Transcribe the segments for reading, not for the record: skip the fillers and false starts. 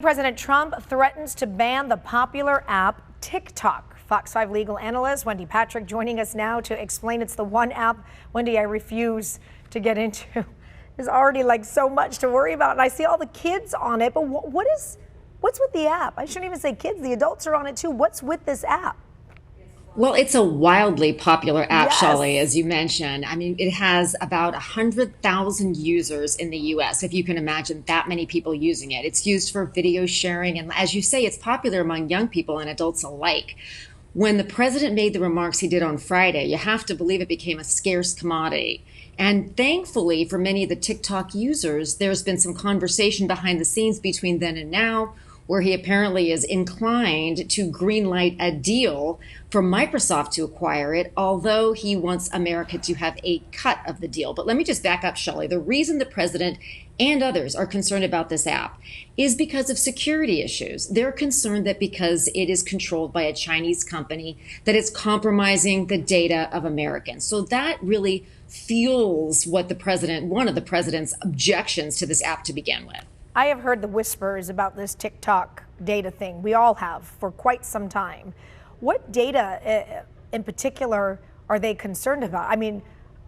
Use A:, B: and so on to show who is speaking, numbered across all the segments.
A: President Trump threatens to ban the popular app TikTok. Fox 5 legal analyst Wendy Patrick joining us now to explain it's the one app, Wendy, I refuse to get into. There's already like so much to worry about, and I see all the kids on it, but what's with the app? I shouldn't even say kids, the adults are on it too. What's with this app?
B: Well, it's a wildly popular app,
A: Yes.
B: Shelley, as you mentioned. I mean, it has about 100,000 users in the US, if you can imagine that many people using it. It's used for video sharing, and as you say, it's popular among young people and adults alike. When the president made the remarks he did on Friday, you have to believe it became a scarce commodity. And thankfully, for many of the TikTok users, there's been some conversation behind the scenes between then and now, where he apparently is inclined to greenlight a deal for Microsoft to acquire it, although he wants America to have a cut of the deal. But let me just back up, Shelley. The reason the president and others are concerned about this app is because of security issues. They're concerned that because it is controlled by a Chinese company, that it's compromising the data of Americans. So that really fuels what one of the president's objections to this app to begin with.
A: I have heard the whispers about this TikTok data thing. We all have for quite some time. What data in particular are they concerned about? I mean,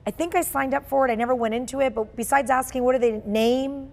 A: I think I signed up for it. I never went into it. But besides asking, what do they name?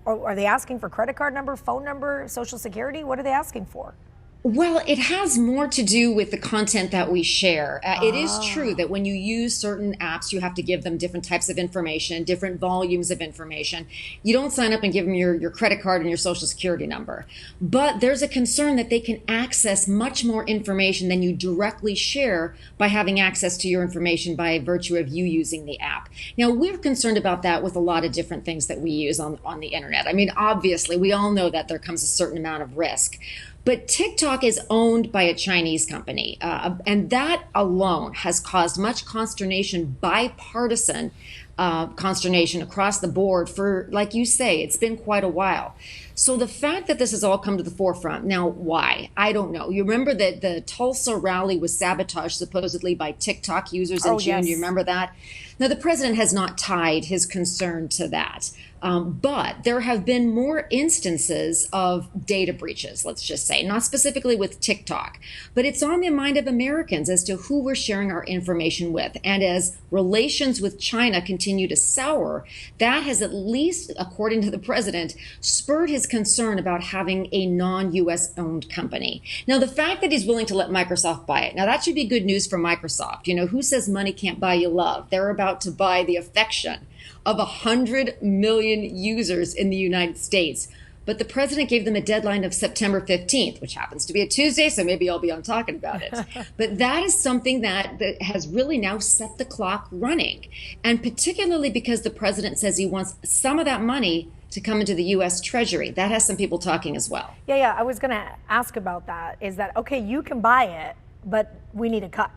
A: Or are they asking for credit card number, phone number, social security? What are they asking for?
B: Well, it has more to do with the content that we share. It is true that when you use certain apps, you have to give them different types of information, different volumes of information. You don't sign up and give them your credit card and your social security number. But there's a concern that they can access much more information than you directly share by having access to your information by virtue of you using the app. Now, we're concerned about that with a lot of different things that we use on the internet. I mean, obviously, we all know that there comes a certain amount of risk. But TikTok is owned by a Chinese company, and that alone has caused much consternation, bipartisan consternation across the board for, like you say, it's been quite a while. So the fact that this has all come to the forefront, now why? I don't know. You remember that the Tulsa rally was sabotaged supposedly by TikTok users in June.
A: Yes.
B: You remember that? Now, the president has not tied his concern to that. But there have been more instances of data breaches, let's just say, not specifically with TikTok, but it's on the mind of Americans as to who we're sharing our information with. And as relations with China continue to sour, that has, at least according to the president, spurred his concern about having a non-US owned company. Now, the fact that he's willing to let Microsoft buy it, now that should be good news for Microsoft. You know, who says money can't buy you love? They're about to buy the affection of 100 million users in the United States. But the president gave them a deadline of September 15th, which happens to be a Tuesday, so maybe I'll be on talking about it. But that is something that has really now set the clock running. And particularly because the president says he wants some of that money to come into the U.S. Treasury. That has some people talking as well.
A: Yeah, I was going to ask about that. Is that, okay, you can buy it, but we need a cut.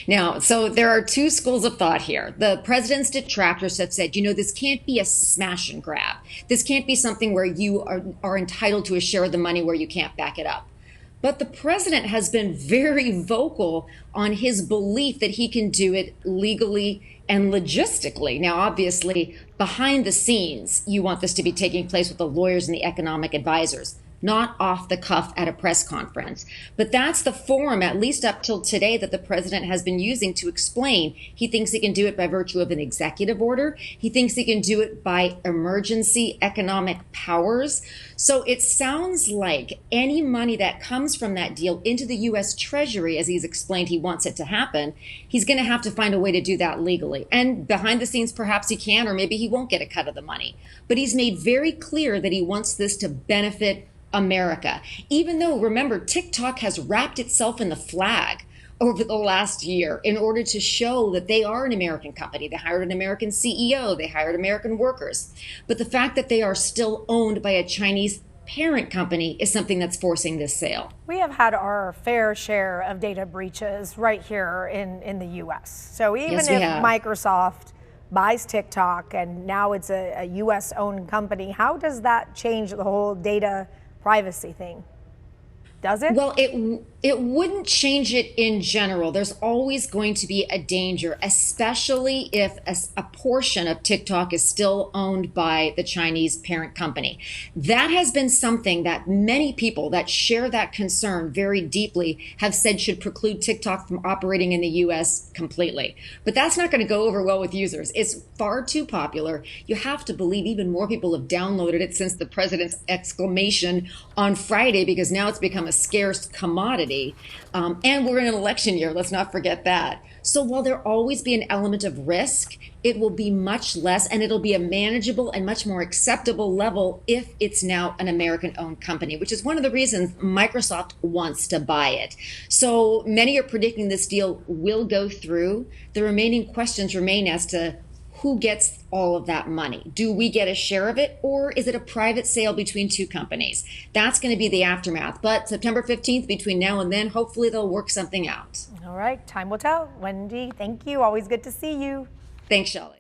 B: Now, so there are two schools of thought here. The president's detractors have said, you know, this can't be a smash and grab. This can't be something where you are entitled to a share of the money where you can't back it up. But the president has been very vocal on his belief that he can do it legally and logistically. Now, obviously, behind the scenes, you want this to be taking place with the lawyers and the economic advisors, not off the cuff at a press conference. But that's the forum, at least up till today, that the president has been using to explain he thinks he can do it by virtue of an executive order. He thinks he can do it by emergency economic powers. So it sounds like any money that comes from that deal into the U.S. Treasury, as he's explained he wants it to happen, he's going to have to find a way to do that legally. And behind the scenes, perhaps he can, or maybe he won't get a cut of the money. But he's made very clear that he wants this to benefit America, even though, remember, TikTok has wrapped itself in the flag over the last year in order to show that they are an American company. They hired an American CEO, they hired American workers. But the fact that they are still owned by a Chinese parent company is something that's forcing this sale.
A: We have had our fair share of data breaches right here in the U.S. So even
B: Yes,
A: if Microsoft buys TikTok and now it's a U.S. owned company, how does that change the whole data privacy thing? Does it?
B: Well, It wouldn't change it in general. There's always going to be a danger, especially if a portion of TikTok is still owned by the Chinese parent company. That has been something that many people that share that concern very deeply have said should preclude TikTok from operating in the US completely. But that's not going to go over well with users. It's far too popular. You have to believe even more people have downloaded it since the president's exclamation on Friday, because now it's become a scarce commodity. And we're in an election year. Let's not forget that. So while there'll always be an element of risk, it will be much less, and it'll be a manageable and much more acceptable level if it's now an American-owned company, which is one of the reasons Microsoft wants to buy it. So many are predicting this deal will go through. The remaining questions remain as to who gets all of that money. Do we get a share of it, or is it a private sale between two companies? That's going to be the aftermath. But September 15th, between now and then, hopefully they'll work something out.
A: All right, time will tell. Wendy, thank you. Always good to see you.
B: Thanks, Shelley.